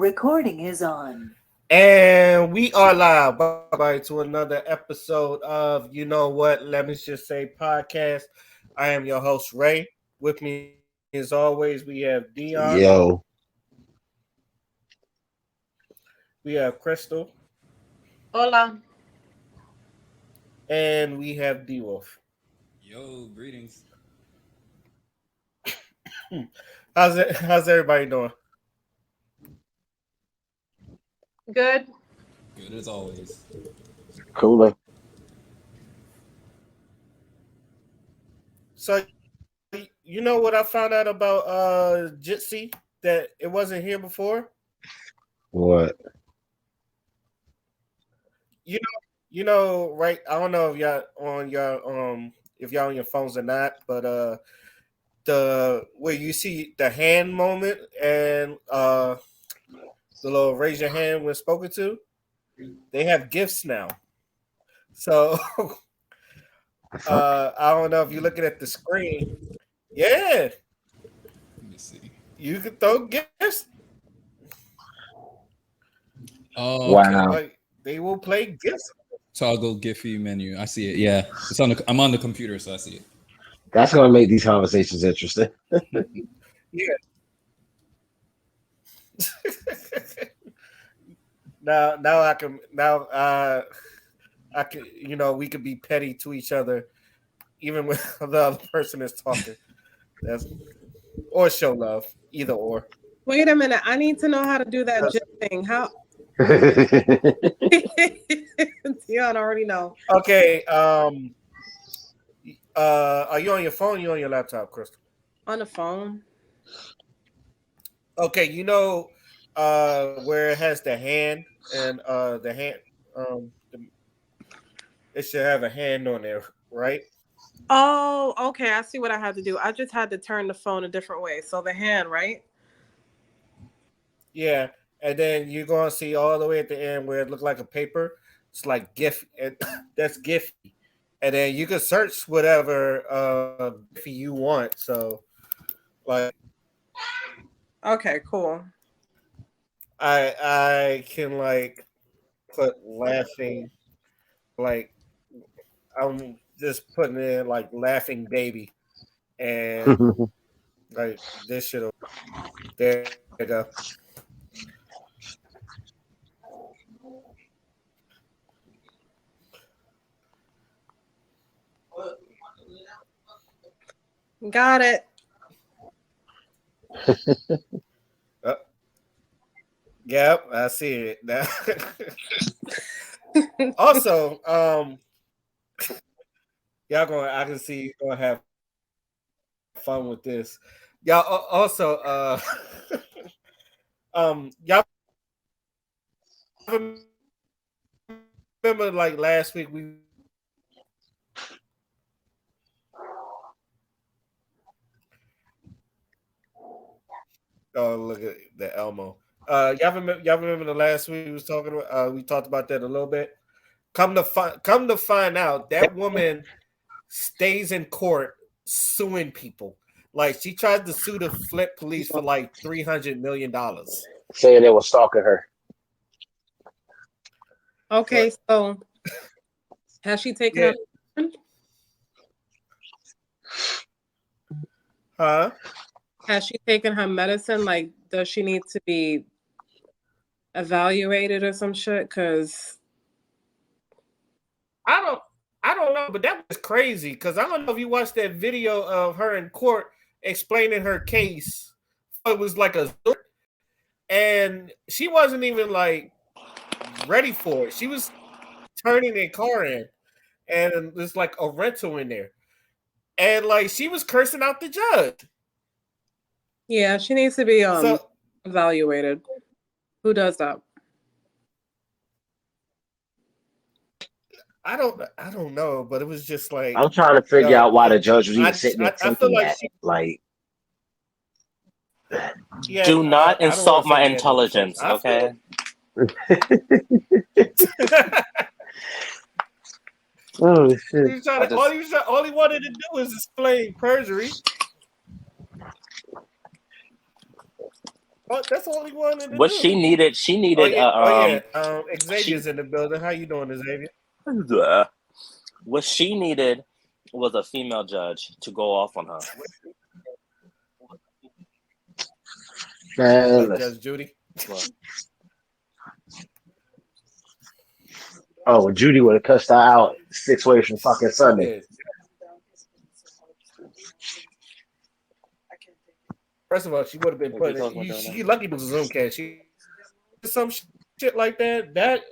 Recording is on. And we are live. Bye to another episode of You Know What? Let me just say podcast. I am your host, Ray. With me, as always, we have Dion, Yo, we have Crystal, Hola. and we have D Wolf. Yo, greetings. How's everybody doing? Good. Good as always. cooler. So you know what I found out about Jitsi that it wasn't here before? What? Right? I don't know if y'all on your phones or not, but the where you see the hand moment and the little raise your hand when spoken to, they have gifts now. So I don't know if you're looking at the screen. Yeah, Let me see. you can throw gifts. Oh, okay. Wow. Like they will play gifts. Toggle Giphy menu. I see it. Yeah, it's on. I'm on the computer, so I see it. That's going to make these conversations interesting. Yeah. now I can we could be petty to each other even when the other person is talking. That's or show love, either or. Wait a minute. I need to know how to do that gym thing. How? Dion already know. Okay. Are you on your phone? Or you on your laptop, Crystal? On the phone. Okay. Where it has the hand and the hand it should have a hand on there, right? Oh, okay. I see what I had to do. I just had to turn the phone a different way. So the hand, right? Yeah. And then you're gonna see all the way at the end where it looked like a paper. It's like GIF, and that's Giphy. And then you can search whatever Giphy you want. So, like, Okay, cool. I can like put laughing, like I'm just putting in like laughing baby, and like this should there you go. Got it. Uh, yep, I see it now. Also, y'all going I can see you gonna have fun with this. Y'all also y'all remember like last week we oh look at the Elmo. Y'all remember the last week we was talking about we talked about that a little bit. Come to find out that woman stays in court suing people. Like she tried to sue the Flint police for like $300 million. Saying they were stalking her. Okay, so has she taken Yeah. her? Huh? Has she taken her medicine? Like, does she need to be evaluated or some shit? Because I don't I don't know, but that was crazy because I don't know if you watched that video of her in court explaining her case. It was like a and she wasn't even like ready for it. She was turning a car in and there's like a rental in there. And like she was cursing out the judge. yeah, she needs to be So evaluated. Who does that? I don't know, but it was just like I'm trying to figure out why the judge was even I sitting there I feel taking like that. she Like, yeah, Do not I don't want insult to say my he had no sense. intelligence, okay? oh shit. He was trying to, all he wanted to do was explain perjury. That's all he wanted to What do. she needed. Xavier's in the building. How you doing, Xavier? What she needed was a female judge to go off on her. Man, Judge Judy. oh, well, Judy would have cussed her out 6 ways from fucking Sunday. Yeah. First of all, she would have been put. She lucky it was a Zoom cast. She some shit like that. That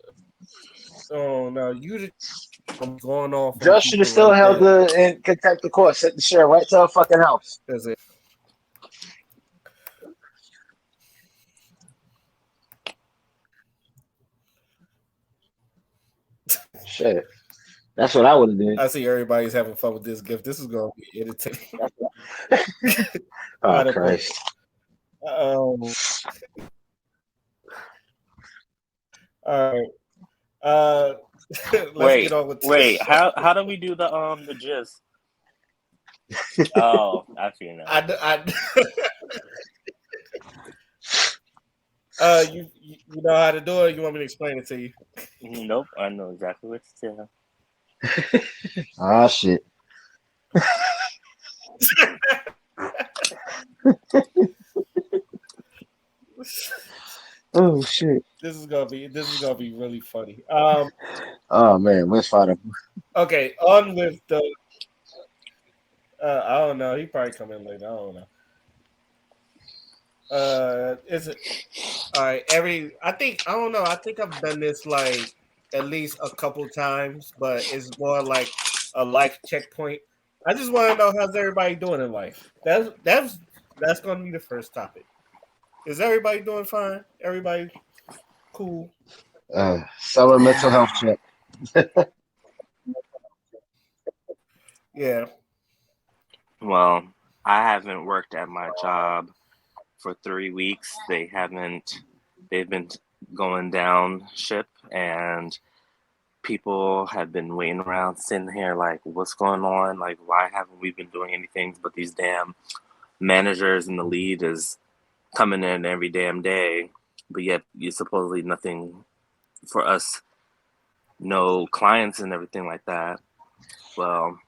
oh no, you going off. Judge should have still held her in contempt of court. Sent the sheriff right to her fucking house. That's it. Shit. That's what I would have done. I see everybody's having fun with this gift. This is going to be entertaining. Oh, Christ. All right. Let's get on with this. Wait. How do we do the gist? Oh, I see now. You know how to do it? You want me to explain it to you? Nope, I know exactly what to do. Ah, shit. Oh shit. This is gonna be really funny. Oh man, where's Father? Okay, on with the. I don't know. He probably come in later. I don't know. Is it all right? I think I've done this like at least a couple times, but it's more like a life checkpoint. I just want to know how's everybody doing in life. That's going to be the first topic. Is everybody doing fine? Everybody cool? Summer mental health check. Yeah. Well, I haven't worked at my job for 3 weeks. They've been going down ship, and people have been waiting around sitting here like, what's going on? Like, why haven't we been doing anything? But these damn managers and the lead is coming in every damn day, but yet you supposedly nothing for us, no clients and everything like that. Well,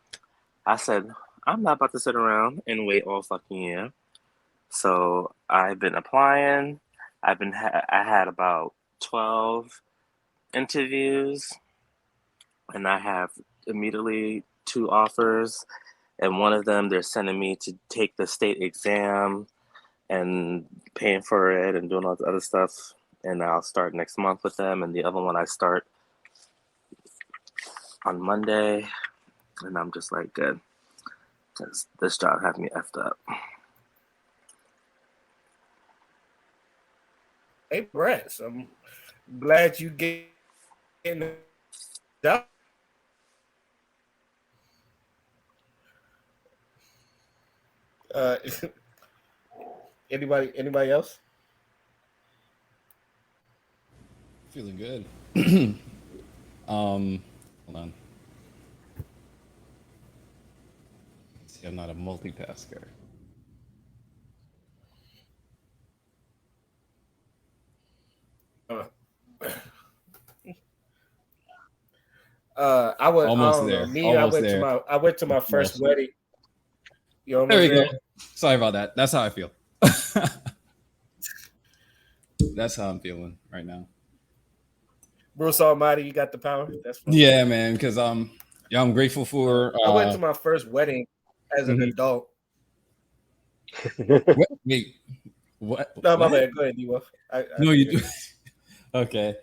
I said, I'm not about to sit around and wait all fucking year. So I've been applying. I had about 12 interviews, and I have immediately 2 offers, and one of them they're sending me to take the state exam and paying for it and doing all the other stuff, and I'll start next month with them, and the other one I start on Monday, and I'm just like, good, because this job had me effed up. Hey, Brett, I'm glad you get in the job. Anybody else? Feeling good. Hold on. See, I'm not a multitasker. I was almost there. I went to my first wedding. You there you go. Sorry about that. That's how I feel. That's how I'm feeling right now. Bruce Almighty, you got the power. That's fun. Yeah, man. Because I'm grateful for. I went to my first wedding as an adult. Wait, what? No, my bad. Go ahead, D-Wolf. No, you do. Okay.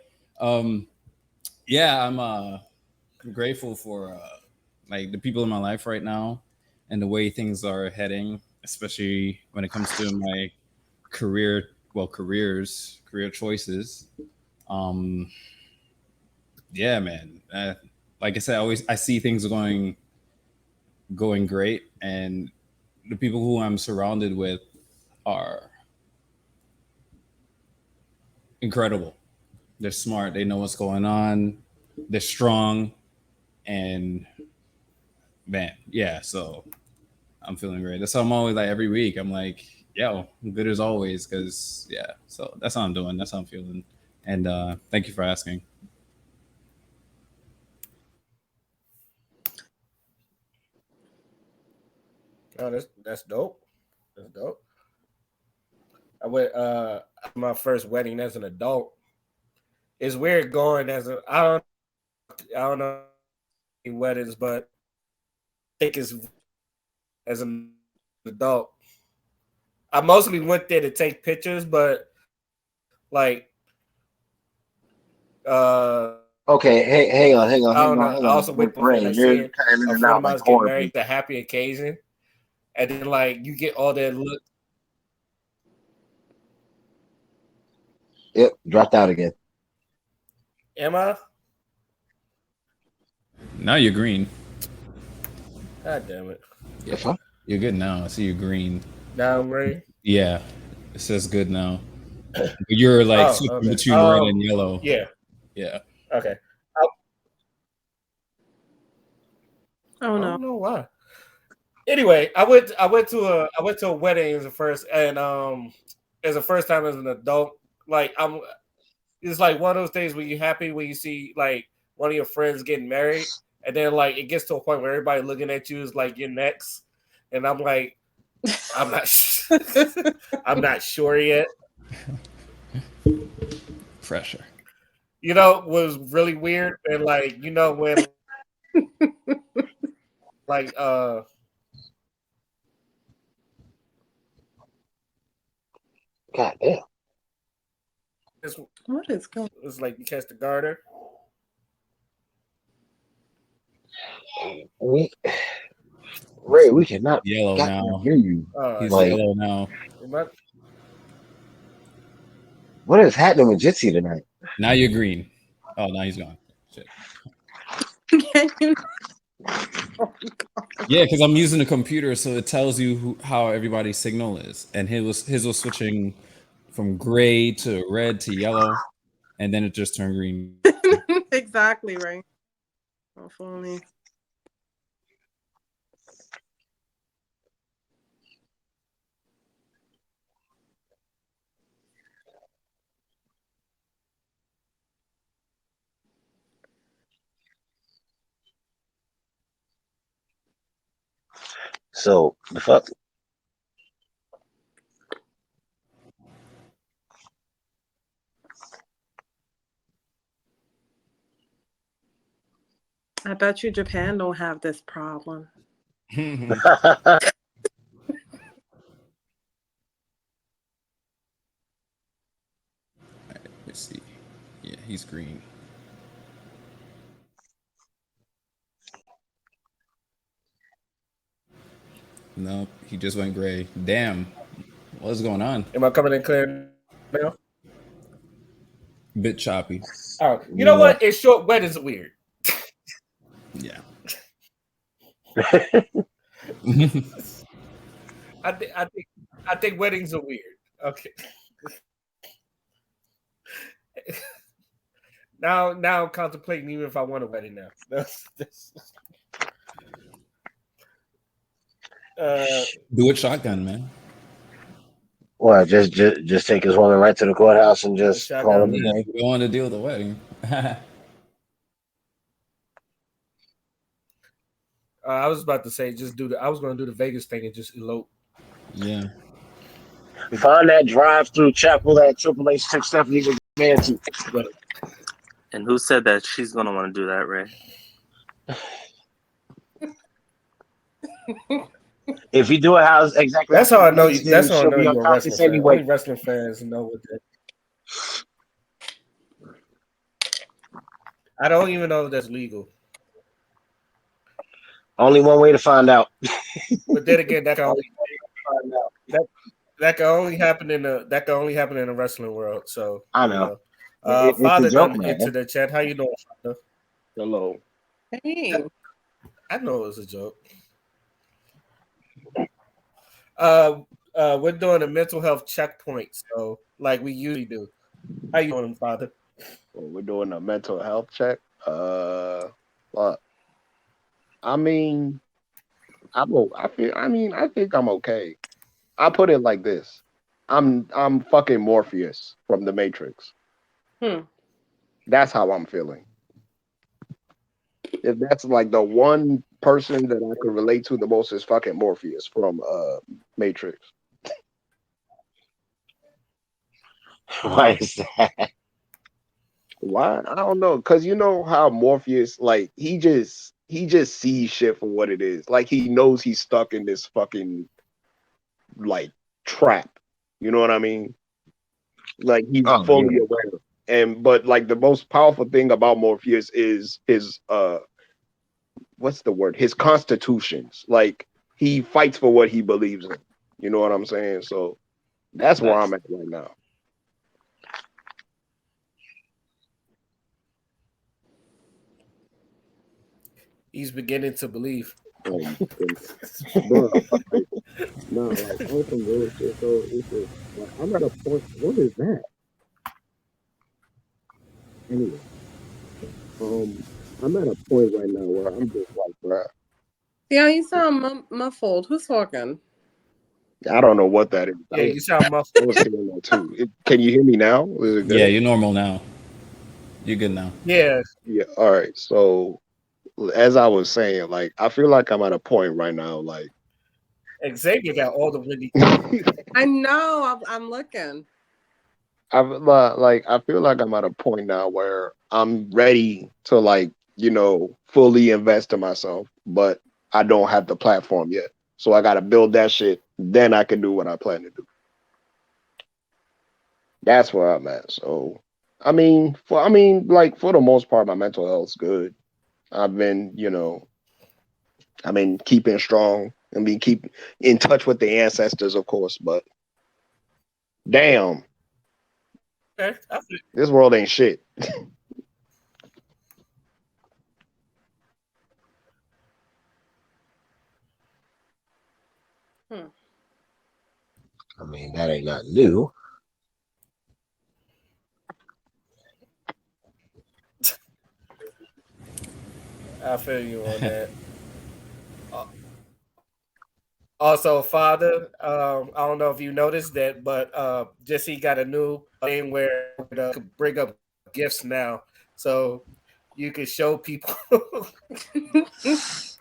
Yeah, I'm grateful for like the people in my life right now and the way things are heading, especially when it comes to my career choices. Yeah, man. Like I said, I see things going great, and the people who I'm surrounded with are incredible. They're smart. They know what's going on. They're strong, and man, yeah. So I'm feeling great. That's how I'm always like every week. I'm like, Yeah, good as always. Because yeah, so that's how I'm doing. That's how I'm feeling. And thank you for asking. Oh, that's dope. That's dope. I went my first wedding as an adult. It's weird going as a I don't know weddings, but I think it's as an adult. I mostly went there to take pictures, but like Okay, hey, I don't know. I also went to Ray, like you're seeing cutting in a and friend out of like mine's getting married, horribly. the happy occasion, and then like you get all that look. Yep, dropped out again. Am I? Now you're green. God damn it! The Yeah, fuck? you're good now. I see you green. Now I'm ready. Yeah, it says good now. You're like Oh, switching okay. between red and yellow. Yeah. Yeah. Okay. Oh I no. don't know why. Anyway, I went to a wedding as a first and as a first time as an adult. Like it's like one of those things when you're happy when you see like one of your friends getting married, and then like it gets to a point where everybody looking at you is like you're next, and I'm like I'm not I'm not sure yet. Pressure. Was really weird and like when like God damn. it's, What is going? it's like you catch the garter. We, Ray, we cannot Yellow goddamn now. hear you. He's Like, yellow now. But what is happening with Jitsi tonight? Now you're green. Oh, now he's gone. Shit. Can you? Yeah, because I'm using the computer, so it tells you how everybody's signal is, and his was switching from gray to red to yellow, and then it just turned green. Exactly right. Oh, funny. So the fuck? I bet you Japan don't have this problem. Let's see. Yeah, he's green. No, he just went gray. Damn, what's going on? am I coming in clear now? Bit choppy. Oh, you know Yeah. what? It's short weddings weird. Yeah. I think weddings are weird. Okay. Now I'm contemplating even if I want a wedding now. Do it shotgun, man. What? Just take his woman right to the courthouse and the just call shotgun. him a Yeah, day. we don't want to deal with the wedding. I was about to say I was going to do the Vegas thing and just elope. Yeah. Find that drive-through chapel that Triple H took Stephanie McMahon to. But And who said that she's gonna want to do that, Ray? If you do a house exactly that's how how I Triple know H you. That's did, how I she'll know be you're a wrestling unconscious fan. anyway. Only wrestling fans know what that. I don't even know if that's legal. Only one way to find out. But then again, that that can only happen in the wrestling world. So I know. It's a Father joke, done man. into the chat. How you doing, Father? Hello. Hey. I know it was a joke. We're doing a mental health checkpoint, so like we usually do. How you doing, Father? Well, we're doing a mental health check. Well, I mean, I think I'm okay. I put it like this. I'm fucking Morpheus from the Matrix. Hmm. That's how I'm feeling. If that's like the one person that I could relate to the most is fucking Morpheus from Matrix. Why is that? Why? I don't know. Cause you know how Morpheus, like, he just sees shit for what it is. Like he knows he's stuck in this fucking like trap. You know what I mean? Like he's Oh fully yeah. aware. And but like the most powerful thing about Morpheus is his what's the word? His constitutions. Like he fights for what he believes in. You know what I'm saying? So that's where I'm at right now. He's beginning to believe. And, bro, like, no, like on some real shit though. It's just like I'm at a point. What is that? Anyway, I'm at a point right now where I'm just like, bro, Yeah, you sound muffled. Who's talking? I don't know what that is. Yeah, you sound I muffled. was hearing that too. Can you hear me now? Is it Yeah, good? you're normal now. You're good now. Yeah, Yeah. All right. So as I was saying, like I feel like I'm at a point right now, like Xavier got all the windy. I know. I'm looking. like I feel like I'm at a point now where I'm ready to like, fully invest in myself, but I don't have the platform yet. So I gotta build that shit. Then I can do what I plan to do. That's where I'm at. So like for the most part, my mental health's good. I've been, keeping strong and be keep in touch with the ancestors, of course, but damn, Okay, this world ain't shit. Hmm. I mean, that ain't nothing new. I feel you on that. Uh, Also, Father, I don't know if you noticed that, but Jesse got a new thing where it could bring up gifts now, so you can show people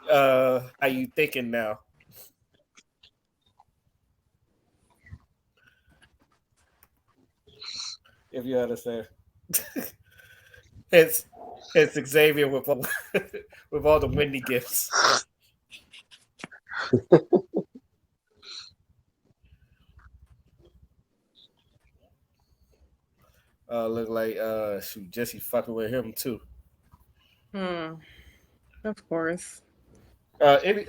how you thinking now. If you understand, it's it's Xavier with all, with all the windy gifts. Look like shoot, Jesse fucking with him too. Hmm. Of course. Any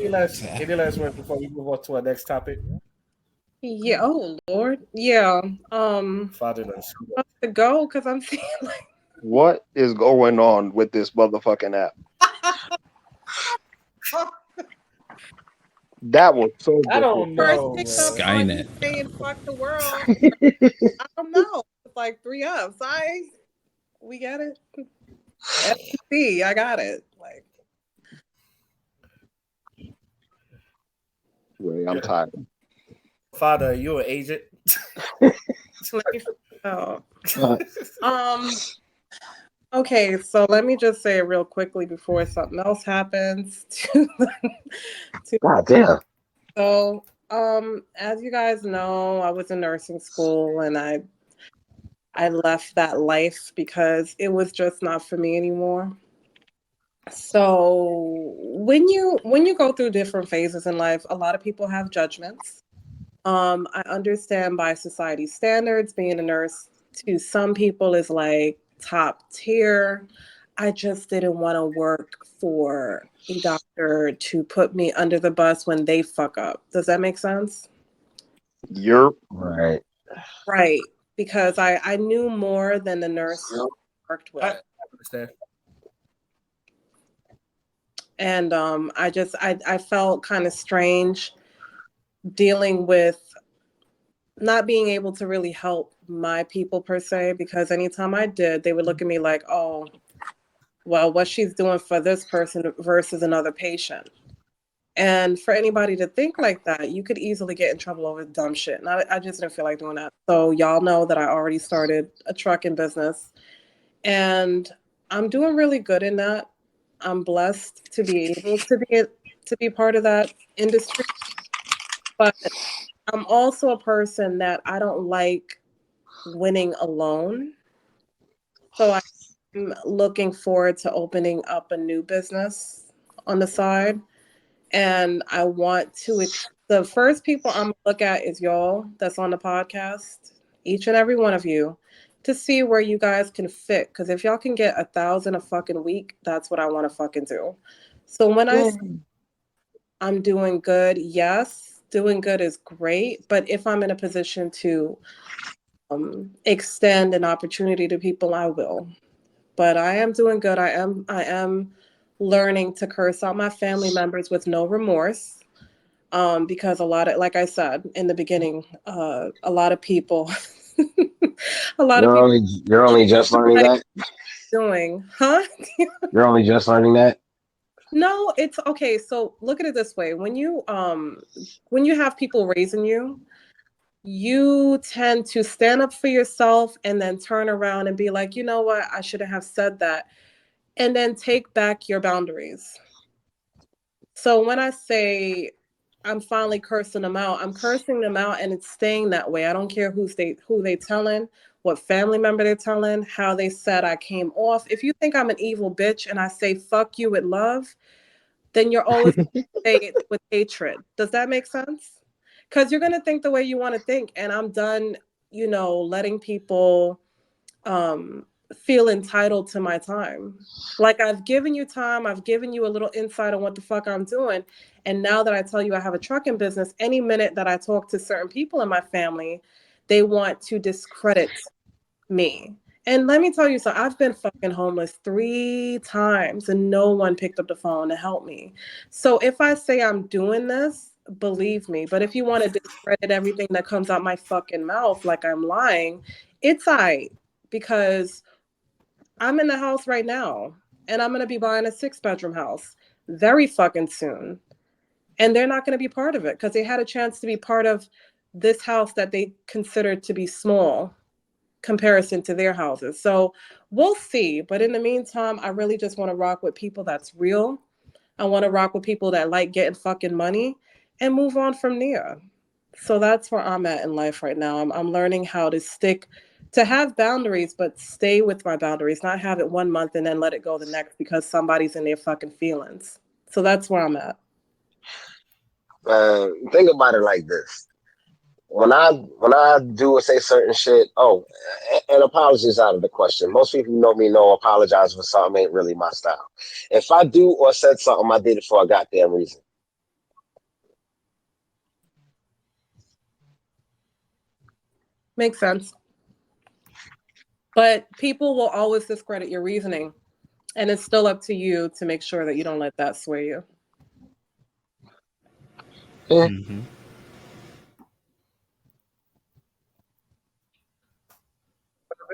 last words before we move on to our next topic? Yeah. Oh Lord. Yeah. Father knows. About to go because I'm feeling. What is going on with this motherfucking app? That was so I don't First know, picked up man. on you Skynet. saying "fuck the world." I don't know. It's like 3 ups. We got it. FTC, I got it. Like, Ray, I'm tired. Father, you an agent? let me. Oh. Uh, Um. Okay, so let me just say it real quickly before something else happens. God damn. So, as you guys know, I was in nursing school and I left that life because it was just not for me anymore. So when you go through different phases in life, a lot of people have judgments. I understand by society standards, being a nurse to some people is like top tier. I just didn't want to work for a doctor to put me under the bus when they fuck up. Does that make sense? You're Right. Right. Because I knew more than the nurse I worked I with. understand. And I felt kind of strange dealing with not being able to really help my people per se, because anytime I did, they would look at me like, oh, well, what she's doing for this person versus another patient. And for anybody to think like that, you could easily get in trouble over dumb shit. And I just didn't feel like doing that. So y'all know that I already started a trucking business, and I'm doing really good in that. I'm blessed to be able to be part of that industry. But I'm also a person that I don't like winning alone. So I'm looking forward to opening up a new business on the side. And I want to, the first people I'm going to look at is y'all that's on the podcast, each and every one of you, to see where you guys can fit. Because if y'all can get 1,000 a fucking week, that's what I want to fucking do. So when I say I'm doing good, yes, doing good is great. But if I'm in a position to extend an opportunity to people, I will. But I am doing good. I am learning to curse out my family members with no remorse. Because a lot of, like I said in the beginning, a lot of people, a lot of people You're only just learning like that. doing, huh? You're only just learning that. No, it's okay. So look at it this way: when you have people raising you, you tend to stand up for yourself and then turn around and be like, you know what, I shouldn't have said that, and then take back your boundaries. So when I say I'm finally cursing them out, I'm cursing them out and it's staying that way. I don't care who they telling, what family member they're telling, how they said I came off. If you think I'm an evil bitch and I say fuck you with love, then you're always say it with hatred. Does that make sense? Because you're gonna think the way you want to think, and I'm done, letting people um, feel entitled to my time. Like I've given you time, I've given you a little insight on what the fuck I'm doing. And now that I tell you I have a trucking business, any minute that I talk to certain people in my family, they want to discredit me. And let me tell you, so I've been fucking homeless 3 times and no one picked up the phone to help me. So if I say I'm doing this, believe me. But if you want to discredit everything that comes out my fucking mouth like I'm lying, it's because I'm in the house right now and I'm going to be buying a 6-bedroom house very fucking soon. And they're not going to be part of it because they had a chance to be part of this house that they considered to be small comparison to their houses. So we'll see. But in the meantime, I really just want to rock with people that's real. I want to rock with people that like getting fucking money and move on from there. So that's where I'm at in life right now. I'm learning how to have boundaries, but stay with my boundaries, not have it 1 month and then let it go the next because somebody's in their fucking feelings. So that's where I'm at. Think about it like this. When I do or say certain shit, and apologies out of the question. Most people who know me know apologize for something ain't really my style. If I do or said something, I did it for a goddamn reason. Makes sense. But people will always discredit your reasoning. And it's still up to you to make sure that you don't let that sway you. Yeah. Mm-hmm.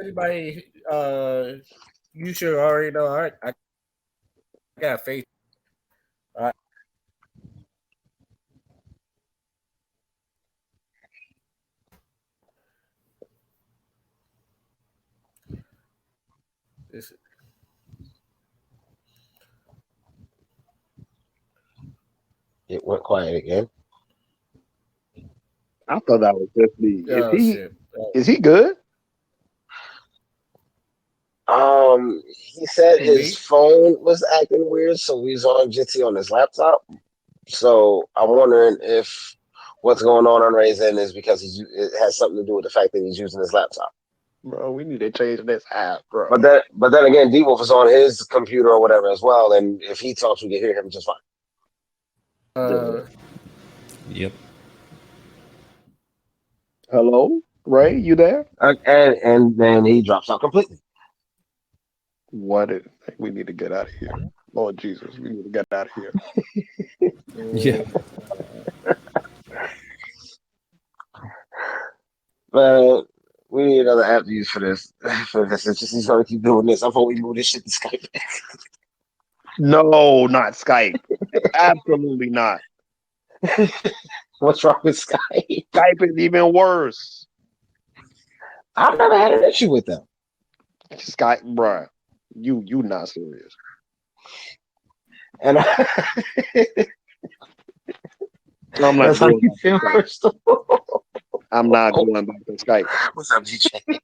Anybody, you should already know. All right, I got faith. All right. This, It went quiet again. I thought that was just me. oh shit. Is he good? He said Who, his me? phone was acting weird, so he's on Jitsi on his laptop. So I'm wondering if what's going on Ray's end is because it has something to do with the fact that he's using his laptop. Bro, we need to change this app, bro. But then again, D Wolf is on his computer or whatever as well, and if he talks, we can hear him just fine. Uh, Yep. Hello, Ray, you there? And then he drops out completely. We need to get out of here. Lord Jesus, we need to get out of here. Yeah. But we need another app to use for this. It's just he's gonna keep doing this. I'm hoping we move this shit to Skype. No, not Skype. Absolutely not. What's wrong with Skype? Skype is even worse. I've never had an issue with them. Skype, bruh. You not serious. And I'm not that's how going you back to feel, Skype. first of all. I'm not going back to Skype. What's up, DJ?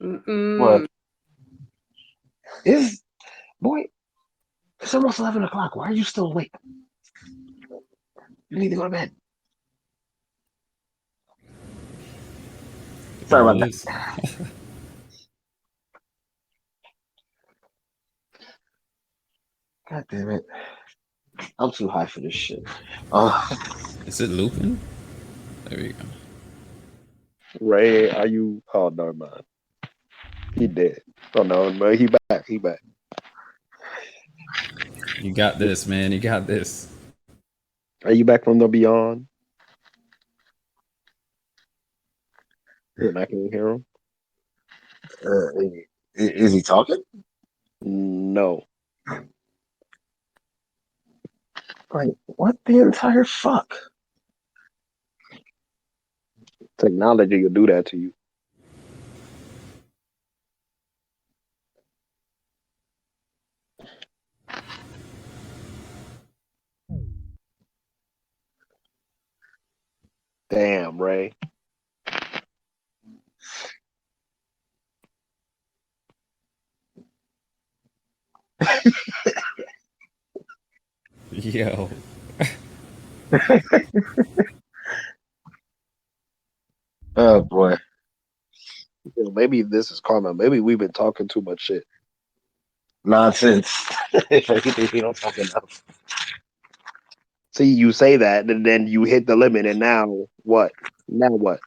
Mm-mm. What is boy? It's almost 11 o'clock. Why are you still awake? You need to go to bed. Sorry about that. God damn it. I'm too high for this shit. Is it looping? There you go. Ray, are you? Oh no, man. He dead. Oh no, man. He back. He back. You got this, man. You got this. Are you back from the beyond? And I can hear him. Is he talking? No. Like, what the entire fuck? Technology will do that to you. Damn, Ray. Yo. Oh boy. Maybe this is karma. Maybe we've been talking too much shit. Nonsense. If anything, we don't talk enough. See, you say that, and then you hit the limit, and now what? Now what?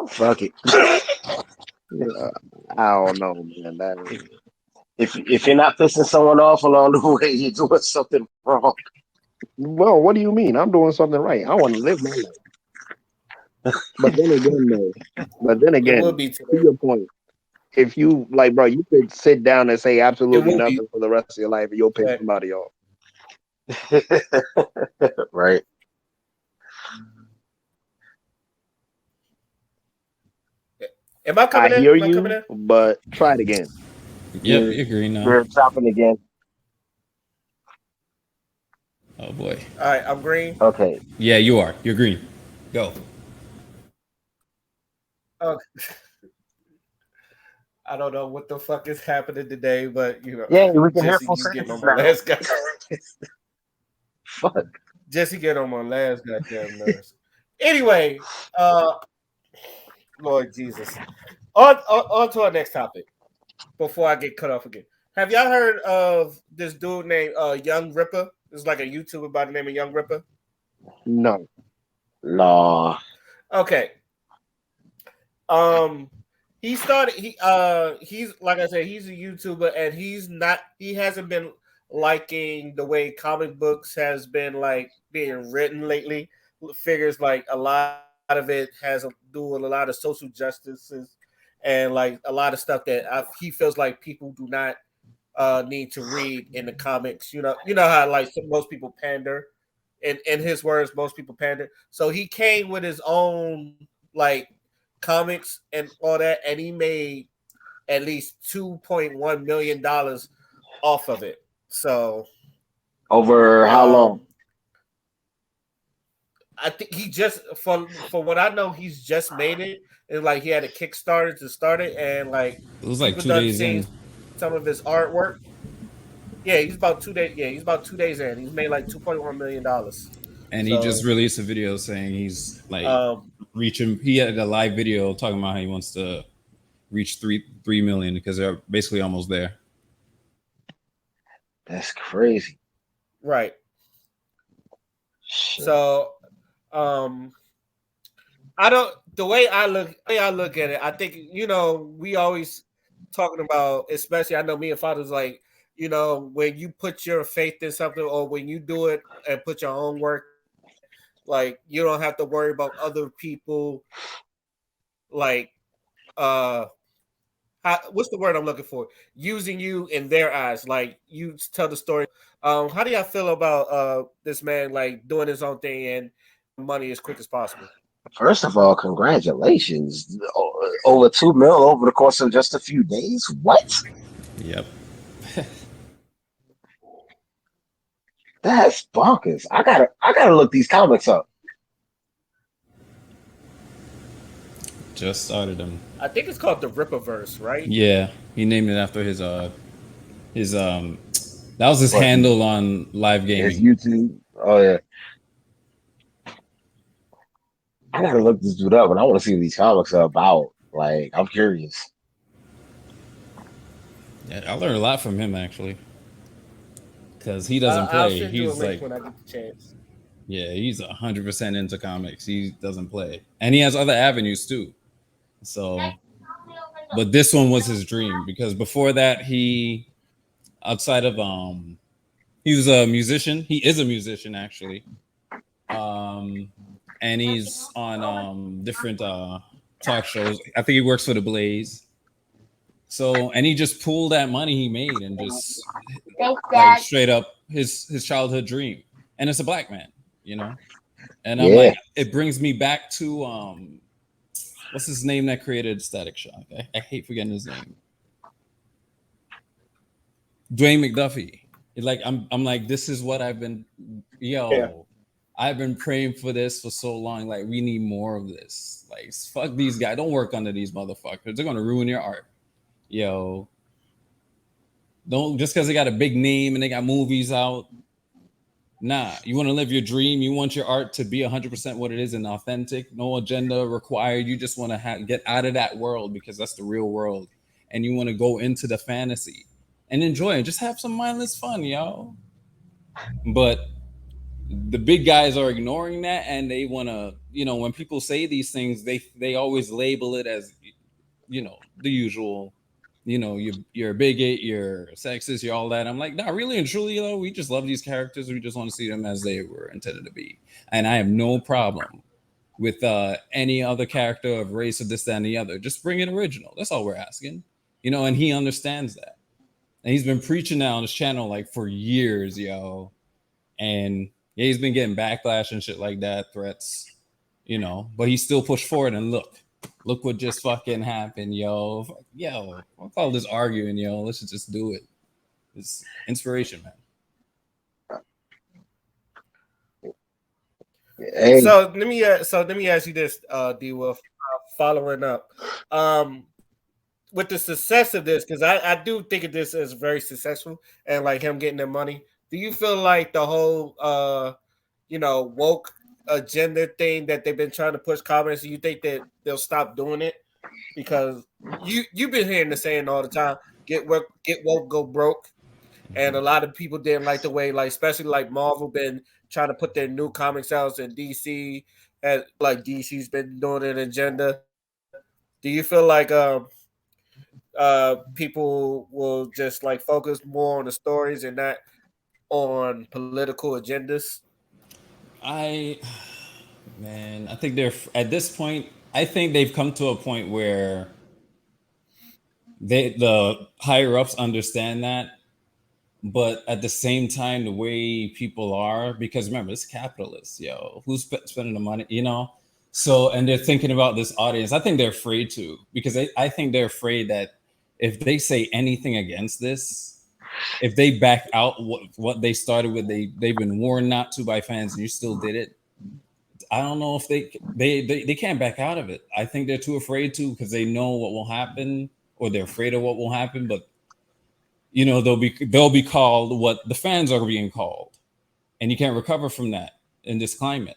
Fuck it. I don't know, man. If you're not pissing someone off along the way, you're doing something wrong. Well, what do you mean? I'm doing something right. I want to live my life. But then again, though. But then It will again, be to today. your point, if you like, bro, you could sit down and say It absolutely will be. nothing for the rest of your life, and you'll piss Right. somebody off. Right. Am I coming I in? hear Am I coming you, in? but try it again. Yep, you're green now. You're chopping again. Oh boy. All right, I'm green. Okay. Yeah, you are. You're green. Go. Okay. I don't know what the fuck is happening today, but you know, Yeah, we can hear Jesse, full you getting on sentences my now. last guy. Fuck. Jesse getting on my last goddamn nerves. Anyway, Lord Jesus. On to our next topic before I get cut off again. Have y'all heard of this dude named Young Ripper? It's like a YouTuber by the name of Young Ripper. No. No. Okay. He started he's like I said, he's a YouTuber and he hasn't been liking the way comic books has been like being written lately. Figures like a lot of it has to do with a lot of social justices and like a lot of stuff that he feels like people do not need to read in the comics. You know how like most people pander. In his words, most people pander. So he came with his own like comics and all that, and he made at least $2.1 million off of it. So Over how long? I think he just for what I know, he's just made it. And like he had a Kickstarter to start it, and like It was like people 2 done days seeing in, some of his artwork. Yeah, he's about 2 days. Yeah, he's about 2 days in. He's made like $2.1 million. and he just So released a video saying he's like um, reaching. He had a live video talking about how he wants to reach 3 million because they're basically almost there. That's crazy. right. Shit. So um, I don't. The way I look at it, I think we always talking about, especially I know me and Father's like, when you put your faith in something or when you do it and put your own work, like you don't have to worry about other people, like uh, how what's the word I'm looking for? Using you in their eyes, like you tell the story. How do y'all feel about this man like doing his own thing and money as quick as possible? First of all, congratulations. Over 2 mil over the course of just a few days. What? Yep. That's bonkers. I gotta look these comics up. Just started him. I think it's called the Rippaverse, right? Yeah, he named it after his that was his But handle on live his gaming. YouTube. Oh yeah. I gotta look this dude up and I wanna see what these comics are about. Like, I'm curious. Yeah, I learned a lot from him actually, because he doesn't I'll play. send you a He's link like, when I get the chance. yeah, he's 100% into comics. He doesn't play, and he has other avenues too. So, but this one was his dream because before that, he outside of he was a musician. He is a musician actually, um, and he's on different talk shows. I think he works for the Blaze. So, and he just pulled that money he made and just like straight up his childhood dream, and it's a black man, you know. And I'm Yeah. like, it brings me back to what's his name that created Static Shock? I hate forgetting his name. Dwayne McDuffie. Like I'm like, this is what I've been, Yeah. I've been praying for this for so long. Like, we need more of this. Like, fuck these guys. Don't work under these motherfuckers. They're gonna ruin your art. Yo. Don't just because they got a big name and they got movies out. Nah, you want to live your dream. You want your art to be 100% what it is and authentic. No agenda required. You just want to get out of that world because that's the real world, and you want to go into the fantasy and enjoy it. Just have some mindless fun, yo. But the big guys are ignoring that, and they want to, when people say these things, they always label it as, the usual. You're a bigot, you're sexist, you're all that. I'm like, nah, really and truly, though, we just love these characters. We just want to see them as they were intended to be. And I have no problem with any other character of race or this, that, and the other. Just bring it original. That's all we're asking. And he understands that. And he's been preaching that on his channel like for years, yo. And yeah, he's been getting backlash and shit like that, threats, but he still pushed forward. And look what just fucking happened, yo. Yo, I'll call this arguing, yo. Let's just do it. It's inspiration, man. Hey. So let me ask you this, D Wolf, following up. With the success of this, because I do think of this as very successful and like him getting the money. Do you feel like the whole woke agenda thing that they've been trying to push comments, you think that they'll stop doing it? Because you've been hearing the saying all the time, get woke, go broke. And a lot of people didn't like the way, like, especially like Marvel been trying to put their new comics out, and DC, and like DC's been doing an agenda. Do you feel like people will just like focus more on the stories and not on political agendas? Man, I think they're at this point. I think they've come to a point where the higher ups understand that, but at the same time, the way people are, because remember, it's capitalists, yo. Who's spending the money, So, and they're thinking about this audience. I think they're afraid to, because I think they're afraid that if they say anything against this, if they back out what they started with, they've been warned not to by fans, and you still did it. I don't know if they can't back out of it. I think they're too afraid to, because they know what will happen, or they're afraid of what will happen. But they'll be called what the fans are being called, and you can't recover from that in this climate.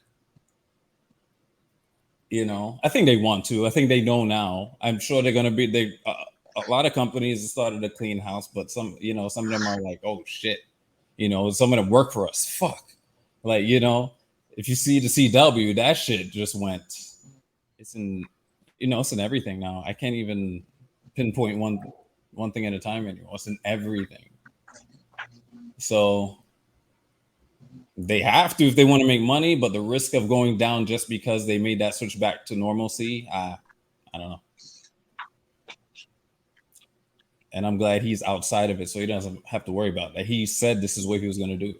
I think they want to. I think they know now. I'm sure they're gonna be. A lot of companies started a clean house, but some of them are like, oh shit, some of them work for us. Fuck, like if you see the CW, that shit just went. It's in, it's in everything now. I can't even pinpoint one thing at a time anymore. It's in everything. So they have to if they want to make money, but the risk of going down just because they made that switch back to normalcy, I don't know. and I'm glad he's outside of it, so he doesn't have to worry about that. He said this is what he was going to do.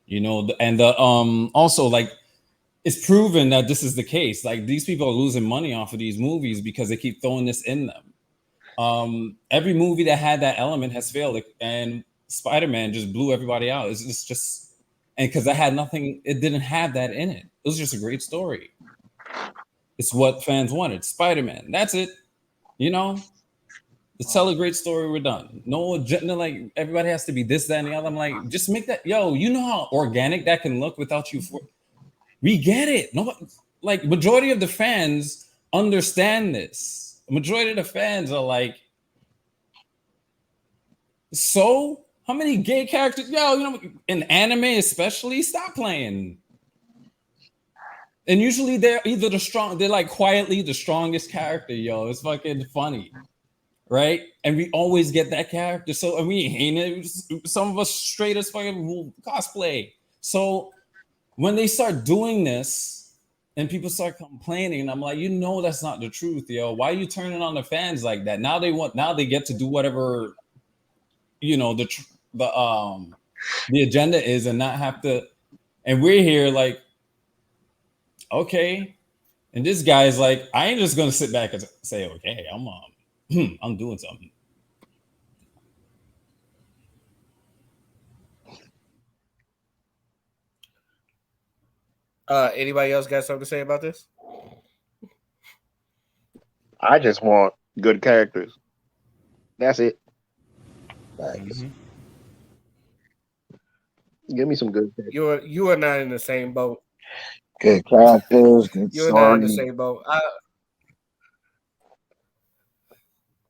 You know, and the also like it's proven that this is the case. Like these people are losing money off of these movies because they keep throwing this in them. Every movie that had that element has failed, and Spider-Man just blew everybody out. It's just, and because that had nothing, it didn't have that in it. It was just a great story. It's what fans wanted. Spider-Man. That's it. You know, let's tell a great story. We're done. No agenda. Like everybody has to be this, that, and the other. I'm like, just make that. Yo, you know how organic that can look without you. We get it. No, like majority of the fans understand this. Majority of the fans are like, so how many gay characters? Yo, you know, in anime especially, stop playing. And usually they're either they're like quietly the strongest character, yo. It's fucking funny, right? And we always get that character. So, and we hate it. Some of us straight as fucking cosplay. So when they start doing this and people start complaining, I'm like, you know, that's not the truth, yo. Why are you turning on the fans like that? Now they get to do whatever, you know, the agenda is and not have to. And we're here like, okay. And this guy's like, I ain't just gonna sit back and say, okay, I'm doing something. Anybody else got something to say about this? I just want good characters. That's it. Thanks. Give me some good characters. You are not in the same boat. Good characters, good You're not in the story. same boat.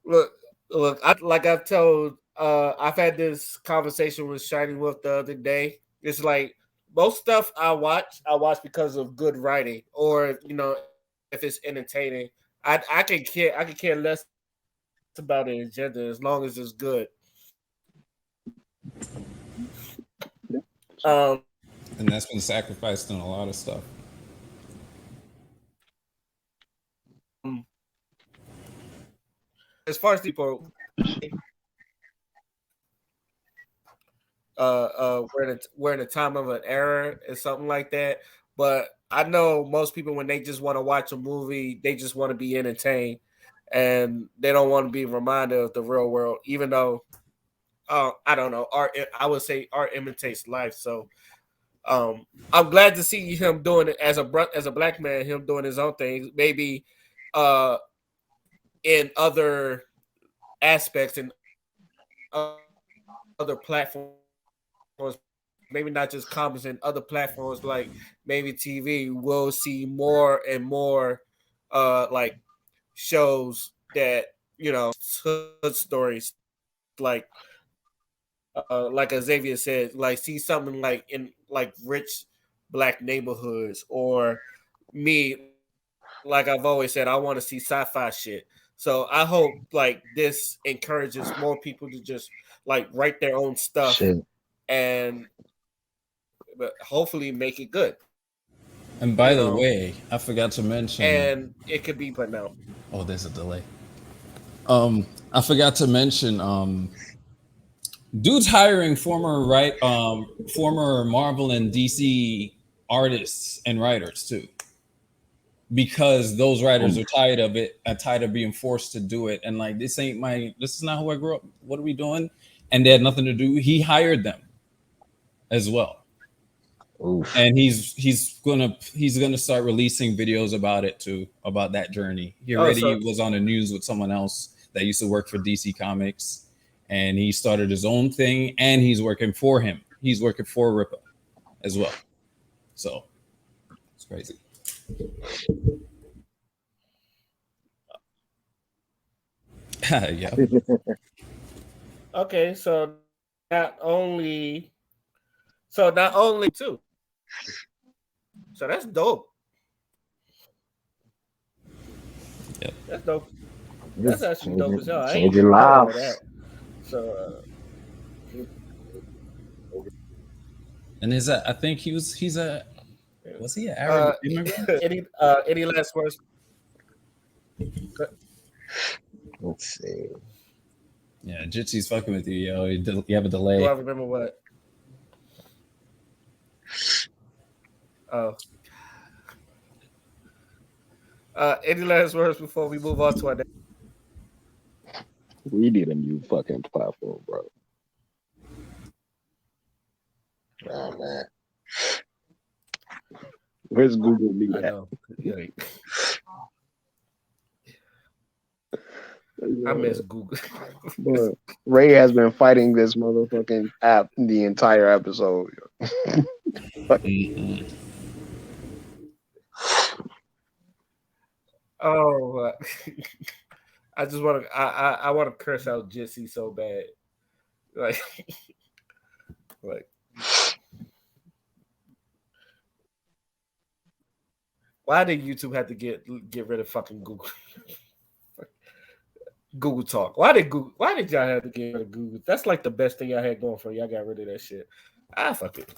Look. I've told. I've had this conversation with Shiny Wolf the other day. It's like most stuff I watch because of good writing, or you know, if it's entertaining. I can care less about the agenda as long as it's good. And that's been sacrificed in a lot of stuff. As far as people, we're in a time of an era and something like that. But I know most people when they just want to watch a movie, they just want to be entertained, and they don't want to be reminded of the real world. Even though, I don't know, art. I would say art imitates life. So, I'm glad to see him doing it as a black man. Him doing his own thing. Maybe, in other aspects and other platforms, maybe not just comics and other platforms like maybe TV, we'll see more and more like shows that, you know, hood stories like Xavier said, like see something like in like rich black neighborhoods, or me, like I've always said, I want to see sci-fi shit. So I hope like this encourages more people to just like write their own stuff Shit. and hopefully make it good. And by You the know, way, I forgot to mention. and it could be, but no. Oh, there's a delay. I forgot to mention. Dude's hiring former Marvel and DC artists and writers too, because those writers are tired of it, are tired of being forced to do it, and like this is not who I grew up. What are we doing? And they had nothing to do. He hired them as well. Oof. And he's gonna start releasing videos about it too, about that journey. He already was on the news with someone else that used to work for DC Comics, and he started his own thing, and he's working for him. He's working for Ripper as well. So it's crazy. Yeah. Okay, so not only two. So that's dope. Yep. That's dope. That's actually dope as hell. I ain't Changing know all lives. that. So And I think was he an Arab immigrant? any last words? Let's see. Yeah, Jitsi's fucking with you, yo. You have a Do delay. I remember what? Oh. Any last words before we move on to our next? We need a new fucking platform, bro. Oh man. Where's Google Meet I at? know. Yeah. I miss Google. But Ray has been fighting this motherfucking app the entire episode. Mm-mm. Oh, I just want to. I want to curse out Jitsi so bad, like, like. Why did YouTube have to get rid of fucking Google? Google Talk. Why did y'all have to get rid of Google? That's like the best thing y'all had going for y'all. Got rid of that shit. Fuck it.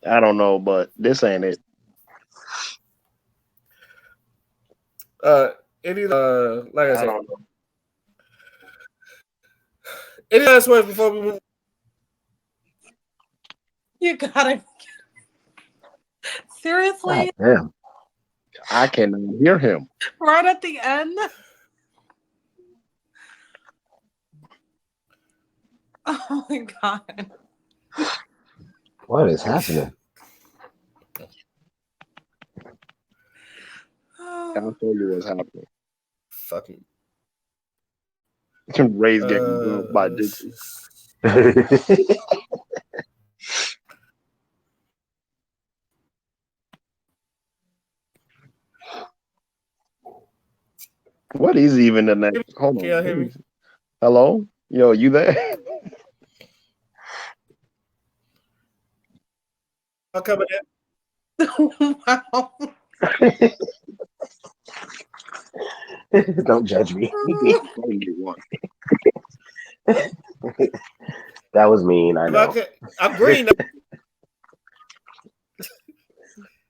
I don't know, but this ain't it. Any like I I said, don't know. any last words before we move? You gotta seriously God damn. I cannot hear him. right at the end. Oh my god. What is happening? I'll tell you what's happening. Fucking. Ray's getting drugged by Jitsi. What is even the next? Hold Can y'all hear on. me? Hello? Yo, you there? I'll come in. Wow. Don't judge me. Only one. That was mean, I know. I'm green.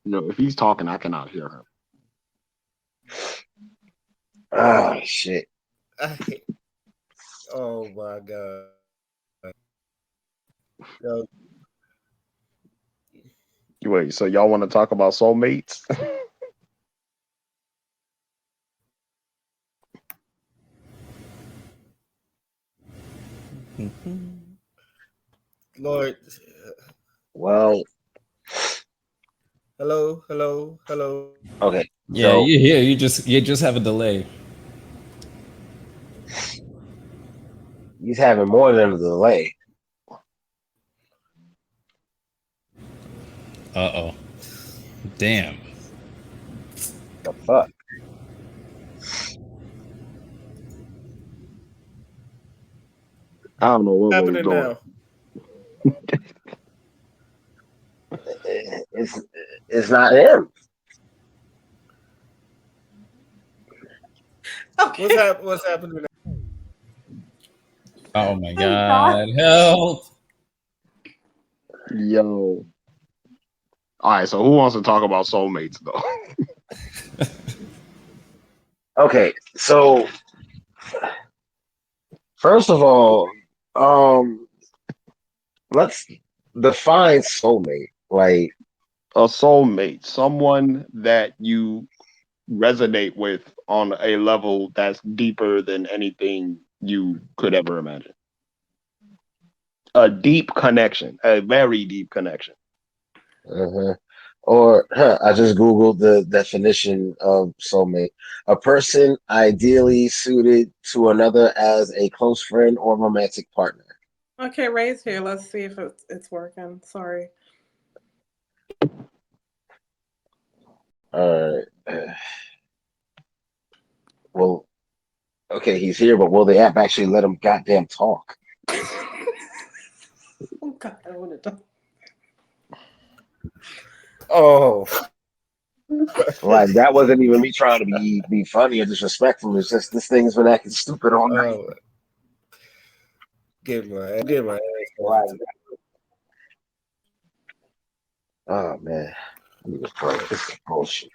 No, if he's talking, I cannot hear him. Oh shit. Oh my god. Yo, Wait, so y'all want to talk about soulmates? Lord. Well, Hello. okay. Yeah, So you here. You just have a delay. he's having more than a delay. Uh-oh. Damn. The fuck? I don't know what Ray's Happening doing. now. It's it's not him. Okay. What's happening now? Oh my Oh god. god. Help. Yo. All right, so who wants to talk about soulmates though? Okay, so first of all, let's define soulmate. Like, A soulmate, someone that you resonate with on a level that's deeper than anything you could ever imagine. A deep connection, a very deep connection. uh-huh. Or I just Googled the definition of soulmate. A person ideally suited to another as a close friend or romantic partner. Okay, Ray's here. Let's see if it's working. Sorry. All right. Well, okay, he's here, but will the app actually let him goddamn talk? Oh god, I want to. Oh. Like that wasn't even me trying to be funny or disrespectful. It's just this thing's been acting stupid all night. Get my ass. Like, oh man, I need a break. This is bullshit.